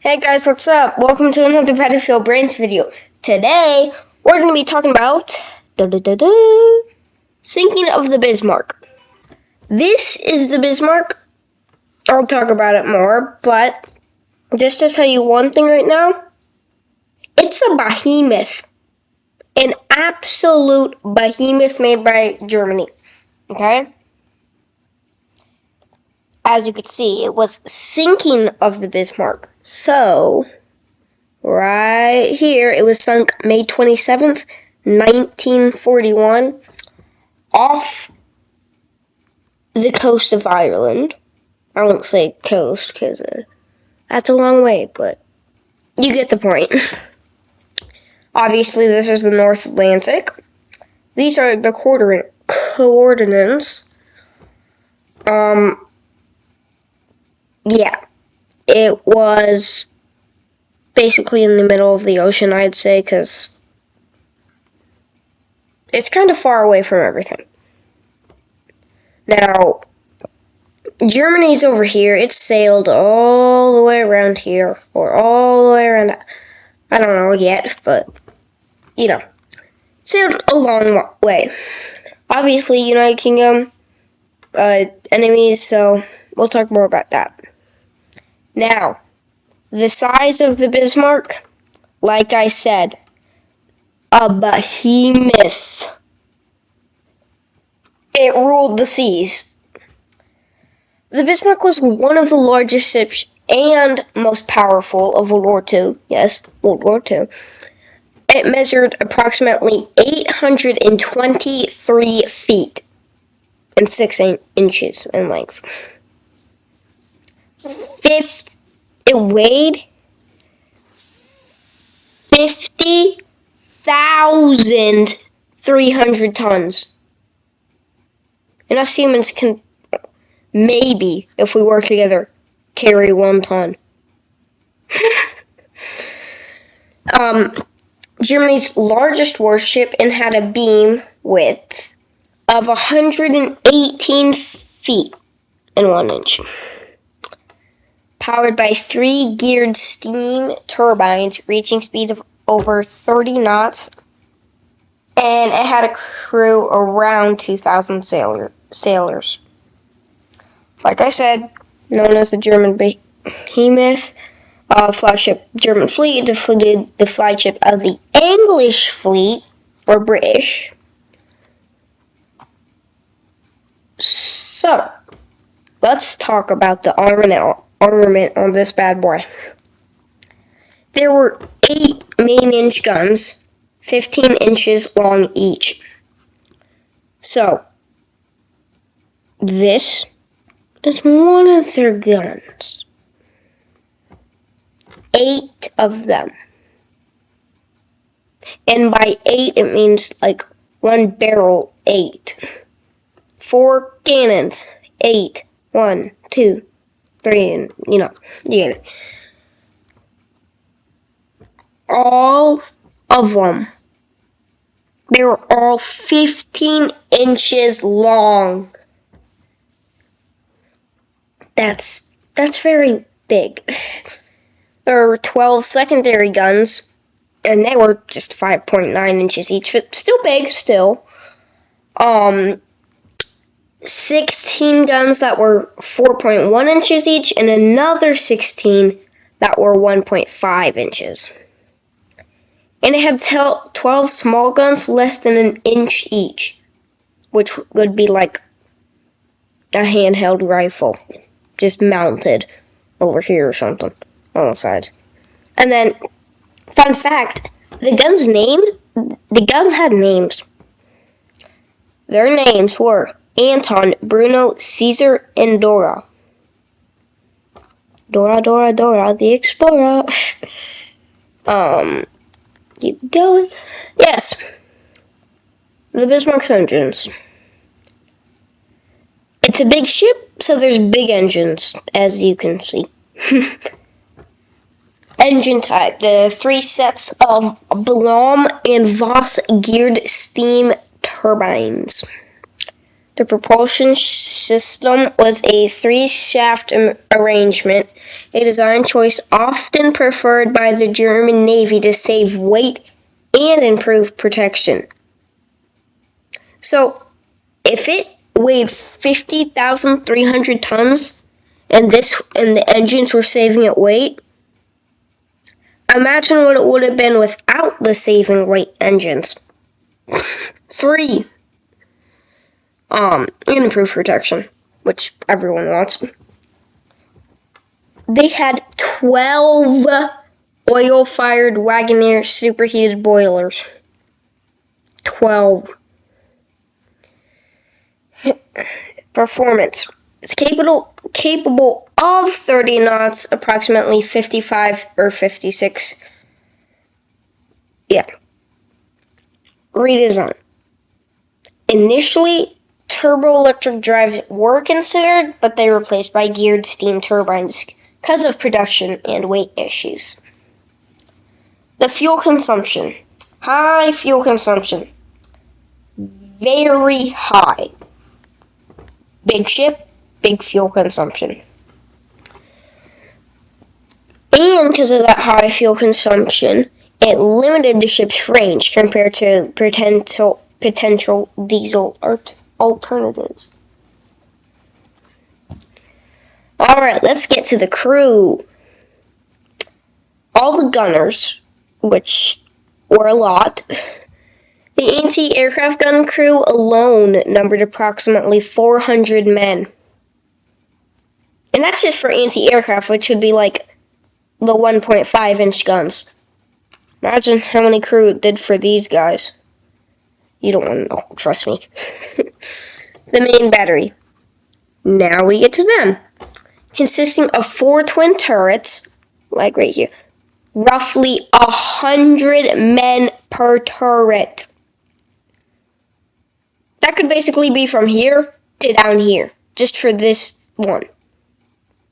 Hey guys, what's up? Welcome to another Battlefield Brains video. Today, we're going to be talking about sinking of the Bismarck. This is the Bismarck. I'll talk about it more, but just to tell you one thing right now, it's a behemoth. An absolute behemoth made by Germany. Okay? As you can see, it was sinking of the Bismarck. So, right here, it was sunk May 27th, 1941, off the coast of Ireland. I won't say coast, because that's a long way, but you get the point. Obviously, this is the North Atlantic. These are the coordinates. Yeah, it was basically in the middle of the ocean, I'd say, because it's kind of far away from everything. Now, Germany's over here. It sailed all the way around here, or all the way around that. I don't know yet, but, sailed a long way. Obviously, United Kingdom, enemies, so we'll talk more about that. Now, the size of the Bismarck, like I said, a behemoth. It ruled the seas. The Bismarck was one of the largest ships and most powerful of World War II. Yes, World War II. It measured approximately 823 feet and 6 inches in length. It weighed 50,300 tons. And us humans can, maybe, if we work together, carry 1 ton. Germany's largest warship and had a beam width of 118 feet and 1 inch. Powered by 3 geared steam turbines reaching speeds of over 30 knots, and it had a crew around 2,000 sailors. Like I said, known as the German behemoth, flagship German fleet defeated the flagship of the English fleet, or British. So, let's talk about the armament on this bad boy. There were 8 main-inch guns, 15 inches long each. So, this is one of their guns. 8 of them. And by 8, it means like 1 barrel, 8. 4 cannons, 8. 1, 2, 3, and you get it. All of them. They were all 15 inches long. That's very big. There were 12 secondary guns, and they were just 5.9 inches each, but still big, still. 16 guns that were 4.1 inches each, and another 16 that were 1.5 inches. And it had 12 small guns less than an inch each, which would be like a handheld rifle, just mounted over here or something on the sides. And then, fun fact, the guns had names. Their names were Anton, Bruno, Caesar, and Dora. Dora, Dora, Dora, the Explorer. Keep going. Yes. The Bismarck's engines. It's a big ship, so there's big engines, as you can see. Engine type. The 3 sets of Blohm and Voss geared steam turbines. The propulsion system was a 3-shaft arrangement a design choice often preferred by the German Navy to save weight and improve protection. So, if it weighed 50,300 tons and the engines were saving it weight, imagine what it would have been without the saving weight engines. 3. And improve protection, which everyone wants. They had 12 oil-fired Wagoneer superheated boilers. 12. Performance. It's capable of 30 knots, approximately 55 or 56. Yeah. Redesign. Initially, turbo-electric drives were considered, but they were replaced by geared steam turbines because of production and weight issues. The fuel consumption. High fuel consumption. Very high. Big ship, big fuel consumption. And because of that high fuel consumption, it limited the ship's range compared to potential diesel alternatives. Alright, let's get to the crew. All the gunners, which were a lot, the anti-aircraft gun crew alone numbered approximately 400 men. And that's just for anti-aircraft, which would be like the 1.5-inch guns. Imagine how many crew it did for these guys. You don't want to know, trust me. The main battery. Now we get to them. Consisting of 4 twin turrets, like right here. Roughly 100 men per turret. That could basically be from here to down here, just for this one.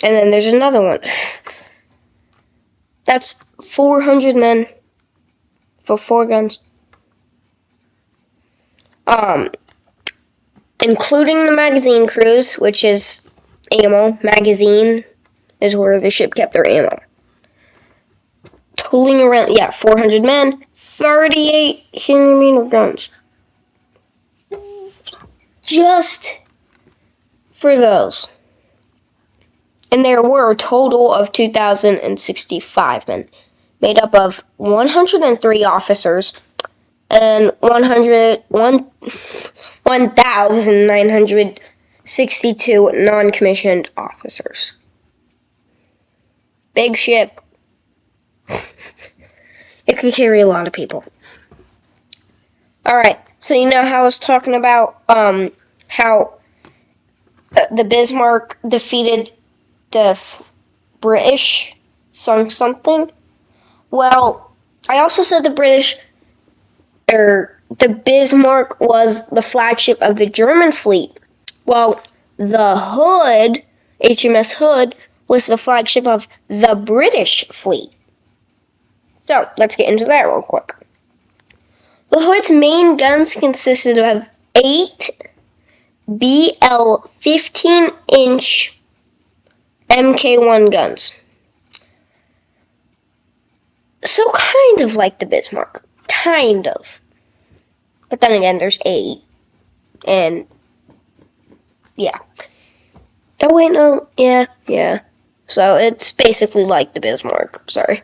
And then there's another one. That's 400 men for 4 guns. Including the magazine crews, which is ammo. Magazine is where the ship kept their ammo. Totaling around, 400 men, 38 millimeter guns. Just for those. And there were a total of 2,065 men, made up of 103 officers and 1,962 non-commissioned officers. Big ship. It could carry a lot of people. Alright, so you know how I was talking about how the Bismarck defeated the British, sunk something? Well, I also said the Bismarck was the flagship of the German fleet. Well, the Hood, HMS Hood, was the flagship of the British fleet. So, let's get into that real quick. The Hood's main guns consisted of 8 BL 15-inch Mk1 guns. So kind of like the Bismarck. Kind of. But then again, there's 8. And, yeah. Oh, wait, no. Yeah. So it's basically like the Bismarck. Sorry.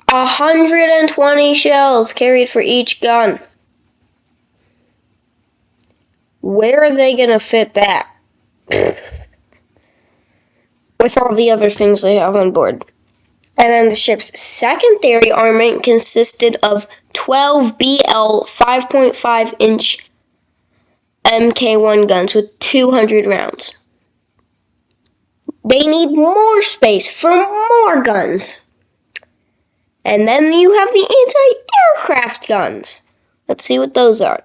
120 shells carried for each gun. Where are they going to fit that? With all the other things they have on board. And then the ship's secondary armament consisted of 12 BL 5.5-inch Mk1 guns with 200 rounds. They need more space for more guns. And then you have the anti-aircraft guns. Let's see what those are.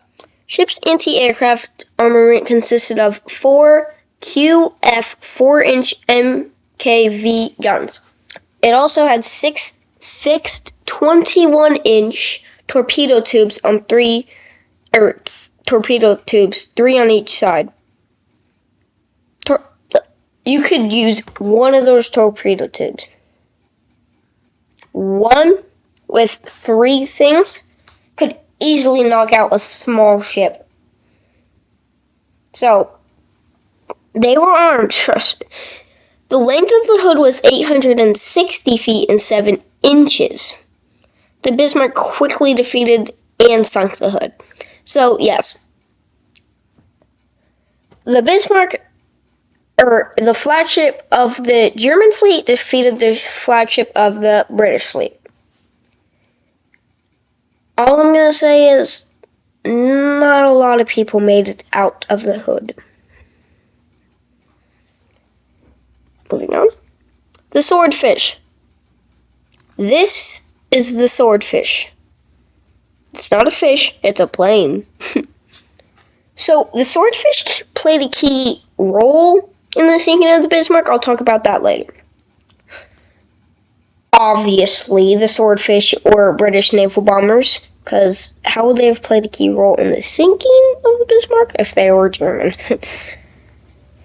Ship's anti-aircraft armament consisted of 4 QF 4-inch MKV guns. It also had 6 fixed 21-inch torpedo tubes on 3 on each side. you could use one of those torpedo tubes. One with 3 things could easily knock out a small ship. So, they were armed. The length of the hood was 860 feet and 7 inches. The Bismarck quickly defeated and sunk the hood. So, yes. The Bismarck, or the flagship of the German fleet, defeated the flagship of the British fleet. All I'm going to say is, not a lot of people made it out of the hood. Moving on. The swordfish. This is the swordfish. It's not a fish, it's a plane. So, the swordfish played a key role in the sinking of the Bismarck. I'll talk about that later. Obviously, the swordfish were British naval bombers, because how would they have played a key role in the sinking of the Bismarck if they were German?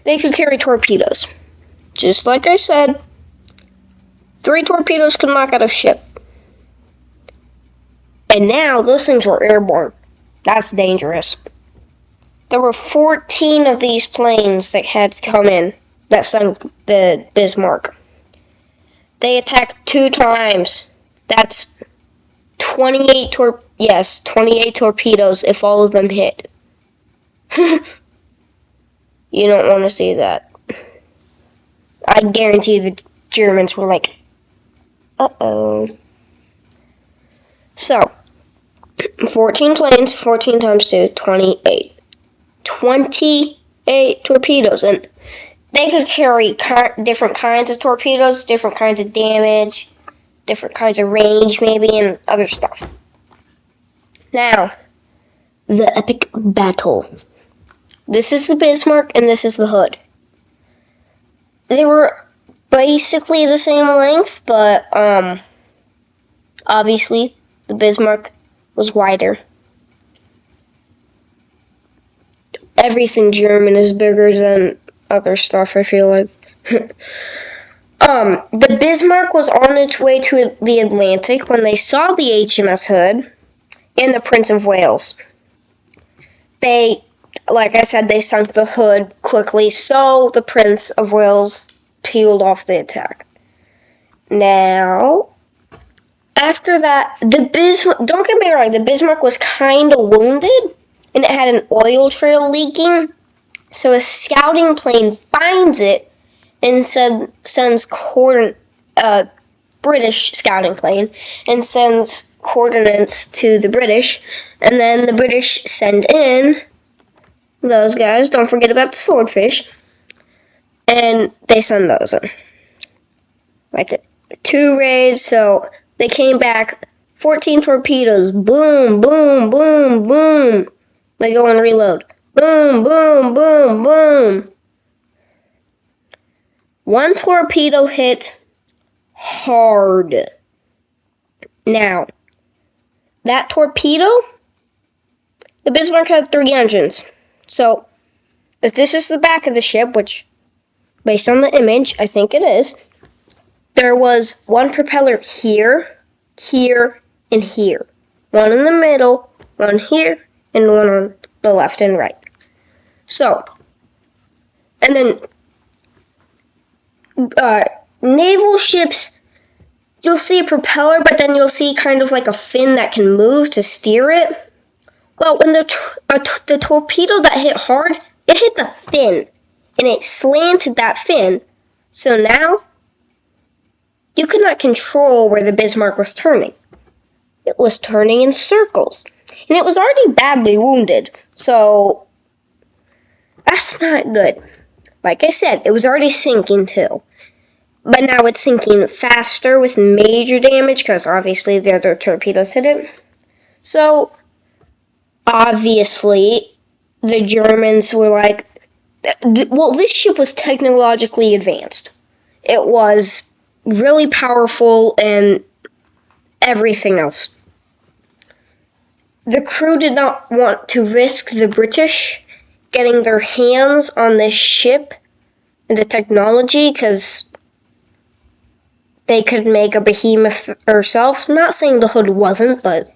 They could carry torpedoes. Just like I said, 3 torpedoes could knock out a ship. And now, those things were airborne. That's dangerous. There were 14 of these planes that had come in that sunk the Bismarck. They attacked 2 times. That's 28 torpedoes if all of them hit. You don't want to see that. I guarantee the Germans were like, uh-oh. So, 14 planes, 14 times 2, 28. 28 torpedoes, and they could carry different kinds of torpedoes, different kinds of damage, different kinds of range maybe, and other stuff. Now, the epic battle. This is the Bismarck, and this is the hood. They were basically the same length, but, obviously, the Bismarck was wider. Everything German is bigger than other stuff, I feel like. The Bismarck was on its way to the Atlantic when they saw the HMS Hood and the Prince of Wales. They, like I said, they sunk the hood quickly, so the Prince of Wales peeled off the attack. Now, after that, don't get me wrong, the Bismarck was kind of wounded, and it had an oil trail leaking, so a scouting plane finds it and sends British scouting plane, and sends coordinates to the British, and then the British send in those guys, don't forget about the swordfish, and they send those in. Like 2 raids, so they came back, 14 torpedoes, boom, boom, boom, boom. They go and reload. Boom, boom, boom, boom. 1 torpedo hit hard. Now, that torpedo, the Bismarck had 3 engines. So, if this is the back of the ship, which, based on the image, I think it is, there was 1 propeller here, here, and here. 1 in the middle, 1 here, and 1 on the left and right. So, and then naval ships, you'll see a propeller, but then you'll see kind of like a fin that can move to steer it. Well, when the torpedo that hit hard, it hit the fin, and it slanted that fin. So now, you could not control where the Bismarck was turning. It was turning in circles. And it was already badly wounded, so that's not good. Like I said, it was already sinking too. But now it's sinking faster with major damage, because obviously the other torpedoes hit it. So, obviously, the Germans were like, well, this ship was technologically advanced. It was really powerful and everything else. The crew did not want to risk the British getting their hands on this ship and the technology, because they could make a behemoth themselves. Not saying the hood wasn't, but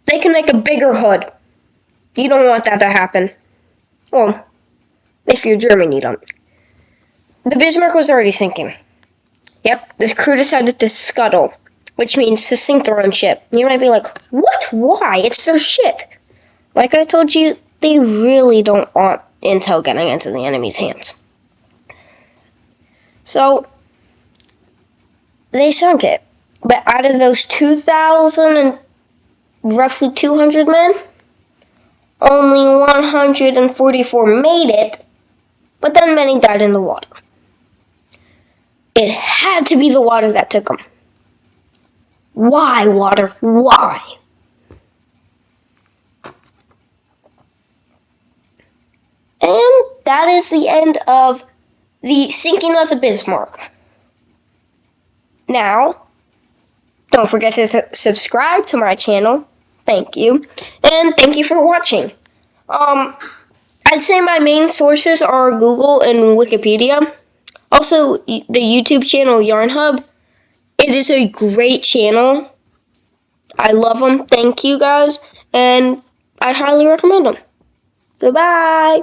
they can make a bigger hood. You don't want that to happen. Well, if you're German, you don't. The Bismarck was already sinking. Yep, the crew decided to scuttle, which means to sink their own ship. You might be like, what? Why? It's their ship. Like I told you, they really don't want intel getting into the enemy's hands. So, they sunk it. But out of those 2,000 and roughly 200 men, only 144 made it, but then many died in the water. It had to be the water that took them. Why, water? Why? And that is the end of the sinking of the Bismarck. Now, don't forget to subscribe to my channel. Thank you. And thank you for watching. I'd say my main sources are Google and Wikipedia. Also, the YouTube channel Yarn Hub. It is a great channel. I love them. Thank you, guys. And I highly recommend them. Goodbye.